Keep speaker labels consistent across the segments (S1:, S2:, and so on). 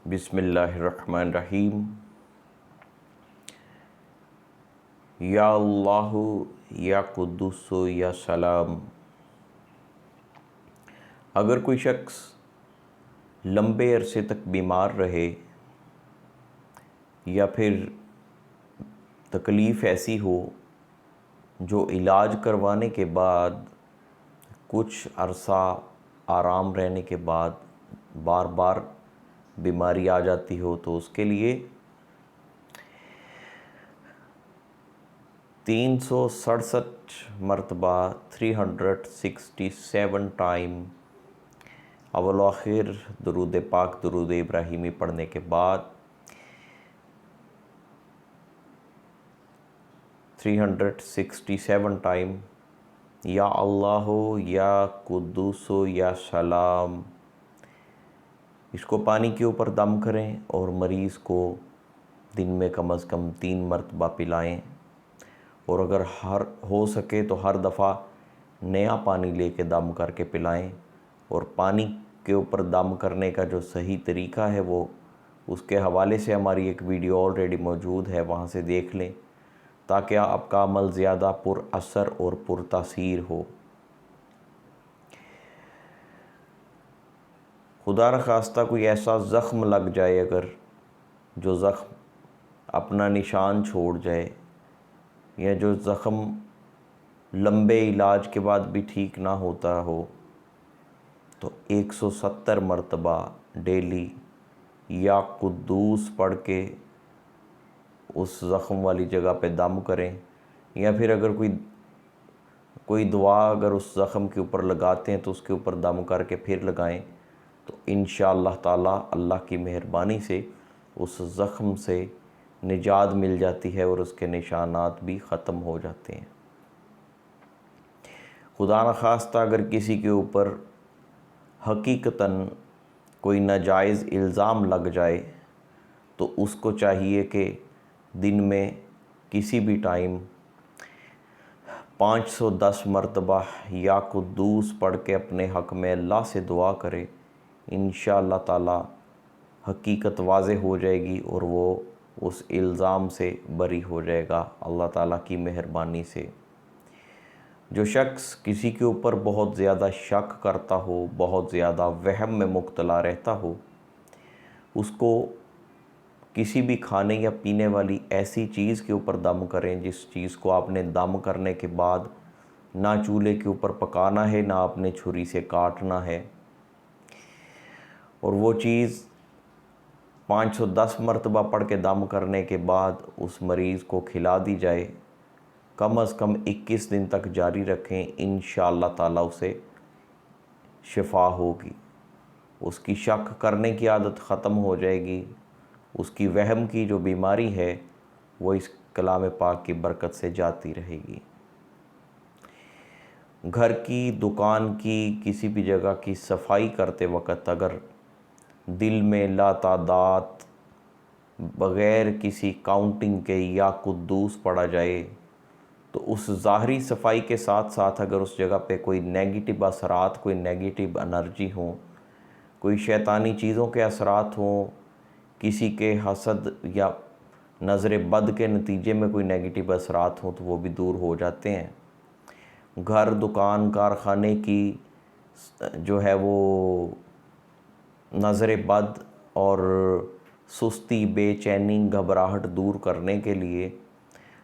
S1: بسم اللہ الرحمن الرحیم۔ یا اللہ یا قدوس یا سلام۔ اگر کوئی شخص لمبے عرصے تک بیمار رہے یا پھر تکلیف ایسی ہو جو علاج کروانے کے بعد کچھ عرصہ آرام رہنے کے بعد بار بار بیماری آ جاتی ہو، تو اس کے لیے 367 مرتبہ 367 ٹائم اول و آخر درود پاک درود ابراہیمی پڑھنے کے بعد 367 ٹائم یا اللہ یا قدوس یا سلام، اس کو پانی کے اوپر دم کریں اور مریض کو دن میں کم از کم 3 مرتبہ پلائیں، اور اگر ہو سکے تو ہر دفعہ نیا پانی لے کے دم کر کے پلائیں۔ اور پانی کے اوپر دم کرنے کا جو صحیح طریقہ ہے وہ اس کے حوالے سے ہماری ایک ویڈیو آلریڈی موجود ہے، وہاں سے دیکھ لیں تاکہ آپ کا عمل زیادہ پر اثر اور پر تاثیر ہو۔ خدا نخواستہ کوئی ایسا زخم لگ جائے اگر جو زخم اپنا نشان چھوڑ جائے، یا جو زخم لمبے علاج کے بعد بھی ٹھیک نہ ہوتا ہو، تو 170 مرتبہ ڈیلی یا قدوس پڑھ کے اس زخم والی جگہ پہ دم کریں، یا پھر اگر کوئی دعا اگر اس زخم کے اوپر لگاتے ہیں تو اس کے اوپر دم کر کے پھر لگائیں، تو انشاءاللہ تعالی اللہ کی مہربانی سے اس زخم سے نجات مل جاتی ہے اور اس کے نشانات بھی ختم ہو جاتے ہیں۔ خدا نخواستہ اگر کسی کے اوپر حقیقتاً کوئی ناجائز الزام لگ جائے تو اس کو چاہیے کہ دن میں کسی بھی ٹائم 510 مرتبہ یا قدوس پڑھ کے اپنے حق میں اللہ سے دعا کرے، انشاءاللہ تعالی حقیقت واضح ہو جائے گی اور وہ اس الزام سے بری ہو جائے گا اللہ تعالیٰ کی مہربانی سے۔ جو شخص کسی کے اوپر بہت زیادہ شک کرتا ہو، بہت زیادہ وہم میں مبتلا رہتا ہو، اس کو کسی بھی کھانے یا پینے والی ایسی چیز کے اوپر دم کریں جس چیز کو آپ نے دم کرنے کے بعد نہ چولہے کے اوپر پکانا ہے، نہ آپ نے چھری سے کاٹنا ہے، اور وہ چیز 510 مرتبہ پڑھ کے دم کرنے کے بعد اس مریض کو کھلا دی جائے، کم از کم 21 دن تک جاری رکھیں، انشاءاللہ تعالیٰ اسے شفا ہوگی، اس کی شک کرنے کی عادت ختم ہو جائے گی، اس کی وہم کی جو بیماری ہے وہ اس کلام پاک کی برکت سے جاتی رہے گی۔ گھر کی، دکان کی، کسی بھی جگہ کی صفائی کرتے وقت اگر دل میں لاتعداد بغیر کسی کاؤنٹنگ کے یا قدوس پڑھا جائے، تو اس ظاہری صفائی کے ساتھ ساتھ اگر اس جگہ پہ کوئی نیگیٹو اثرات، کوئی نیگیٹو انرجی ہوں، کوئی شیطانی چیزوں کے اثرات ہوں، کسی کے حسد یا نظر بد کے نتیجے میں کوئی نیگیٹو اثرات ہوں، تو وہ بھی دور ہو جاتے ہیں۔ گھر، دکان، کارخانے کی جو ہے وہ نظر بد اور سستی، بے چینی، گھبراہٹ دور کرنے کے لیے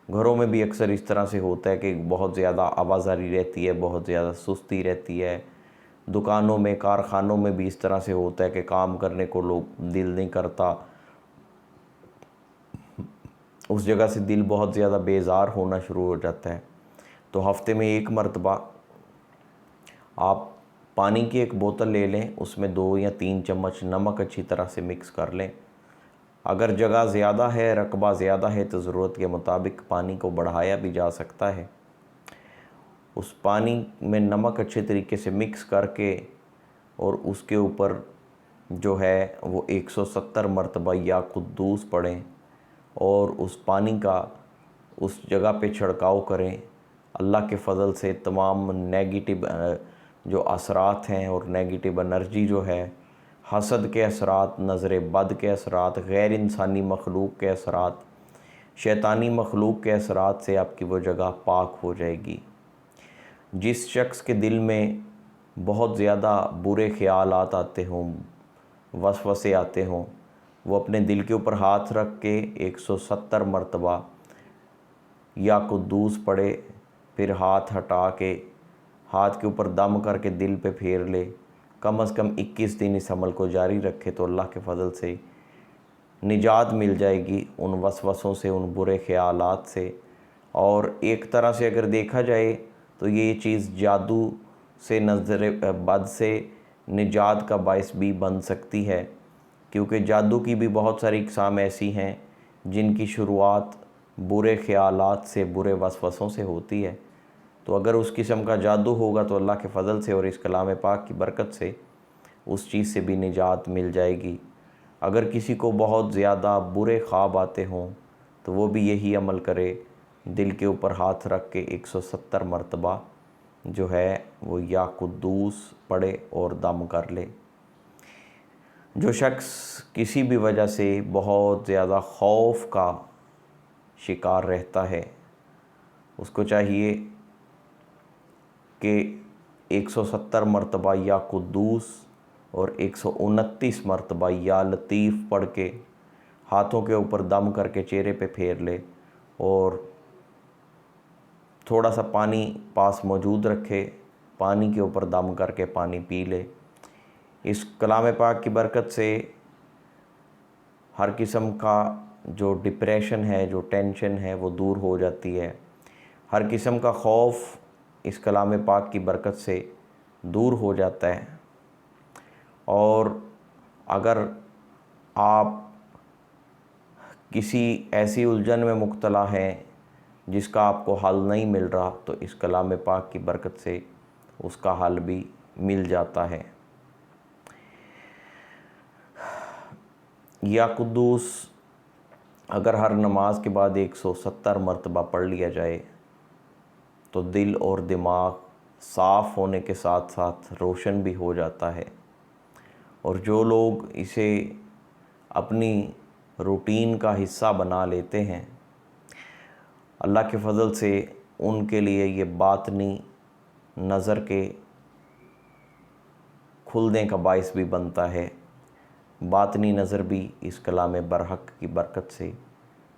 S1: گھروں میں بھی اکثر اس طرح سے ہوتا ہے کہ بہت زیادہ آوازاری رہتی ہے، بہت زیادہ سستی رہتی ہے۔ دکانوں میں، کارخانوں میں بھی اس طرح سے ہوتا ہے کہ کام کرنے کو لوگ دل نہیں کرتا، اس جگہ سے دل بہت زیادہ بیزار ہونا شروع ہو جاتا ہے۔ تو ہفتے میں 1 مرتبہ آپ پانی کی ایک بوتل لے لیں، اس میں 2 یا 3 چمچ نمک اچھی طرح سے مکس کر لیں۔ اگر جگہ زیادہ ہے، رقبہ زیادہ ہے تو ضرورت کے مطابق پانی کو بڑھایا بھی جا سکتا ہے۔ اس پانی میں نمک اچھے طریقے سے مکس کر کے اور اس کے اوپر جو ہے وہ 170 مرتبہ یا قدوس پڑھیں، اور اس پانی کا اس جگہ پہ چھڑکاؤ کریں۔ اللہ کے فضل سے تمام نیگیٹو جو اثرات ہیں اور نیگیٹو انرجی جو ہے حسد کے اثرات، نظر بد کے اثرات، غیر انسانی مخلوق کے اثرات، شیطانی مخلوق کے اثرات سے آپ کی وہ جگہ پاک ہو جائے گی۔ جس شخص کے دل میں بہت زیادہ برے خیالات آتے ہوں، وسوسے آتے ہوں، وہ اپنے دل کے اوپر ہاتھ رکھ کے 170 مرتبہ یا قدوس پڑھے، پھر ہاتھ ہٹا کے ہاتھ کے اوپر دم کر کے دل پہ پھیر لے، کم از کم 21 دن اس عمل کو جاری رکھے تو اللہ کے فضل سے نجات مل جائے گی ان وسوسوں سے، ان برے خیالات سے۔ اور ایک طرح سے اگر دیکھا جائے تو یہ چیز جادو سے، نظر بد سے نجات کا باعث بھی بن سکتی ہے، کیونکہ جادو کی بھی بہت ساری اقسام ایسی ہیں جن کی شروعات برے خیالات سے، برے وسوسوں سے ہوتی ہے۔ تو اگر اس قسم کا جادو ہوگا تو اللہ کے فضل سے اور اس کلام پاک کی برکت سے اس چیز سے بھی نجات مل جائے گی۔ اگر کسی کو بہت زیادہ برے خواب آتے ہوں تو وہ بھی یہی عمل کرے، دل کے اوپر ہاتھ رکھ کے 170 مرتبہ جو ہے وہ یا قدوس پڑھے اور دم کر لے۔ جو شخص کسی بھی وجہ سے بہت زیادہ خوف کا شکار رہتا ہے، اس کو چاہیے کہ 170 مرتبہ یا قدوس اور 129 مرتبہ یا لطیف پڑھ کے ہاتھوں کے اوپر دم کر کے چہرے پہ پھیر لے، اور تھوڑا سا پانی پاس موجود رکھے، پانی کے اوپر دم کر کے پانی پی لے۔ اس کلام پاک کی برکت سے ہر قسم کا جو ڈپریشن ہے، جو ٹینشن ہے، وہ دور ہو جاتی ہے۔ ہر قسم کا خوف اس کلام پاک کی برکت سے دور ہو جاتا ہے۔ اور اگر آپ کسی ایسی الجھن میں مبتلا ہیں جس کا آپ کو حل نہیں مل رہا، تو اس کلام پاک کی برکت سے اس کا حل بھی مل جاتا ہے۔ یا قدوس اگر ہر نماز کے بعد 170 مرتبہ پڑھ لیا جائے تو دل اور دماغ صاف ہونے کے ساتھ ساتھ روشن بھی ہو جاتا ہے۔ اور جو لوگ اسے اپنی روٹین کا حصہ بنا لیتے ہیں، اللہ کے فضل سے ان کے لیے یہ باطنی نظر کے کھلنے کا باعث بھی بنتا ہے۔ باطنی نظر بھی اس کلام برحق کی برکت سے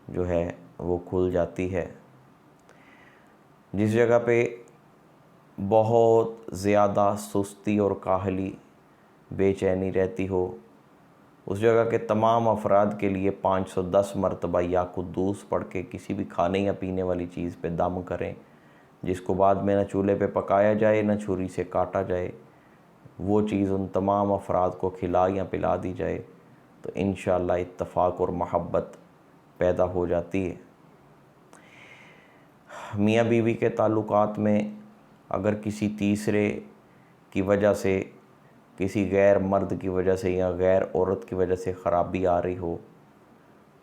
S1: جو ہے وہ کھل جاتی ہے۔ جس جگہ پہ بہت زیادہ سستی اور کاہلی، بے چینی رہتی ہو، اس جگہ کے تمام افراد کے لیے 510 مرتبہ یا قدوس پڑھ کے کسی بھی کھانے یا پینے والی چیز پہ دم کریں، جس کو بعد میں نہ چولہے پہ پکایا جائے نہ چھری سے کاٹا جائے، وہ چیز ان تمام افراد کو کھلا یا پلا دی جائے تو انشاءاللہ اتفاق اور محبت پیدا ہو جاتی ہے۔ میاں بیوی کے تعلقات میں اگر کسی تیسرے کی وجہ سے، کسی غیر مرد کی وجہ سے یا غیر عورت کی وجہ سے خرابی آ رہی ہو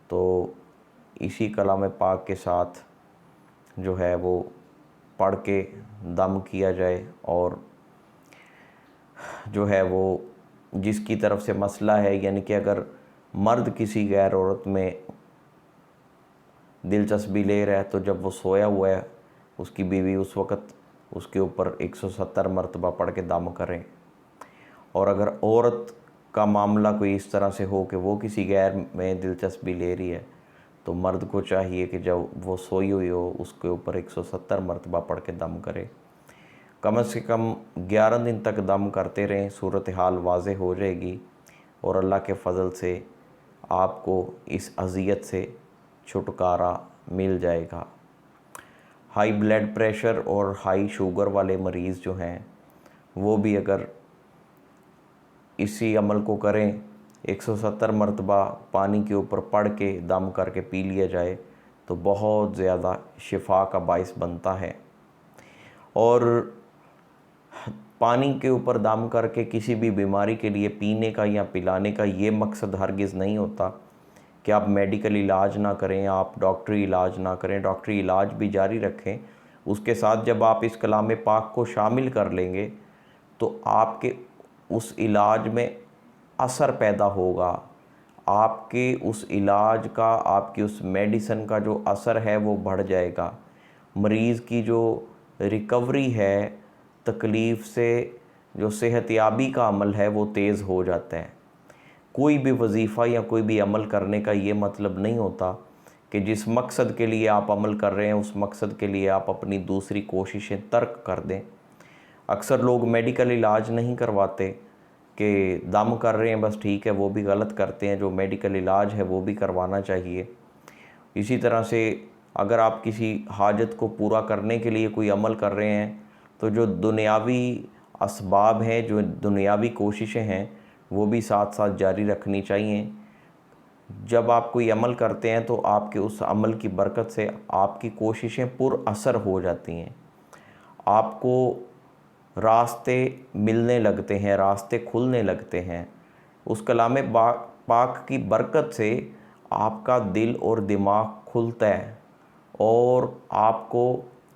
S1: تو اسی کلام پاک کے ساتھ جو ہے وہ پڑھ کے دم کیا جائے، اور جو ہے وہ جس کی طرف سے مسئلہ ہے، یعنی کہ اگر مرد کسی غیر عورت میں دلچسپی لے رہا ہے تو جب وہ سویا ہوا ہے اس کی بیوی، اس وقت اس کے اوپر 170 مرتبہ پڑھ کے دم کریں۔ اور اگر عورت کا معاملہ کوئی اس طرح سے ہو کہ وہ کسی غیر میں دلچسپی لے رہی ہے تو مرد کو چاہیے کہ جب وہ سوئی ہوئی ہو اس کے اوپر 170 مرتبہ پڑھ کے دم کرے۔ کم از کم 11 دن تک دم کرتے رہیں، صورتحال واضح ہو جائے گی اور اللہ کے فضل سے آپ کو اس اذیت سے چھٹکارا مل جائے گا۔ ہائی بلڈ پریشر اور ہائی شوگر والے مریض جو ہیں وہ بھی اگر اسی عمل کو کریں، 170 مرتبہ پانی کے اوپر پڑھ کے دم کر کے پی لیا جائے تو بہت زیادہ شفا کا باعث بنتا ہے۔ اور پانی کے اوپر دم کر کے کسی بھی بیماری کے لیے پینے کا یا پلانے کا یہ مقصد ہرگز نہیں ہوتا کہ آپ میڈیکل علاج نہ کریں، آپ ڈاکٹری علاج نہ کریں، ڈاکٹری علاج بھی جاری رکھیں۔ اس کے ساتھ جب آپ اس کلام پاک کو شامل کر لیں گے تو آپ کے اس علاج میں اثر پیدا ہوگا، آپ کے اس علاج کا، آپ کی اس میڈیسن کا جو اثر ہے وہ بڑھ جائے گا، مریض کی جو ریکوری ہے تکلیف سے، جو صحت یابی کا عمل ہے وہ تیز ہو جاتا ہے۔ کوئی بھی وظیفہ یا کوئی بھی عمل کرنے کا یہ مطلب نہیں ہوتا کہ جس مقصد کے لیے آپ عمل کر رہے ہیں اس مقصد کے لیے آپ اپنی دوسری کوششیں ترک کر دیں۔ اکثر لوگ میڈیکل علاج نہیں کرواتے کہ دم کر رہے ہیں بس ٹھیک ہے، وہ بھی غلط کرتے ہیں، جو میڈیکل علاج ہے وہ بھی کروانا چاہیے۔ اسی طرح سے اگر آپ کسی حاجت کو پورا کرنے کے لیے کوئی عمل کر رہے ہیں تو جو دنیاوی اسباب ہیں، جو دنیاوی کوششیں ہیں وہ بھی ساتھ ساتھ جاری رکھنی چاہیے۔ جب آپ کوئی عمل کرتے ہیں تو آپ کے اس عمل کی برکت سے آپ کی کوششیں پر اثر ہو جاتی ہیں، آپ کو راستے ملنے لگتے ہیں، راستے کھلنے لگتے ہیں۔ اس کلام پاک کی برکت سے آپ کا دل اور دماغ کھلتا ہے اور آپ کو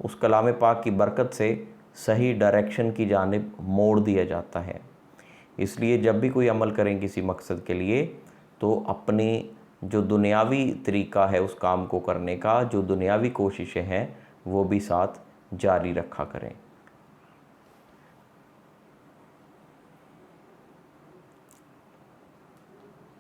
S1: اس کلام پاک کی برکت سے صحیح ڈائریکشن کی جانب موڑ دیا جاتا ہے۔ اس لیے جب بھی کوئی عمل کریں کسی مقصد کے لیے تو اپنی جو دنیاوی طریقہ ہے اس کام کو کرنے کا، جو دنیاوی کوششیں ہیں وہ بھی ساتھ جاری رکھا کریں۔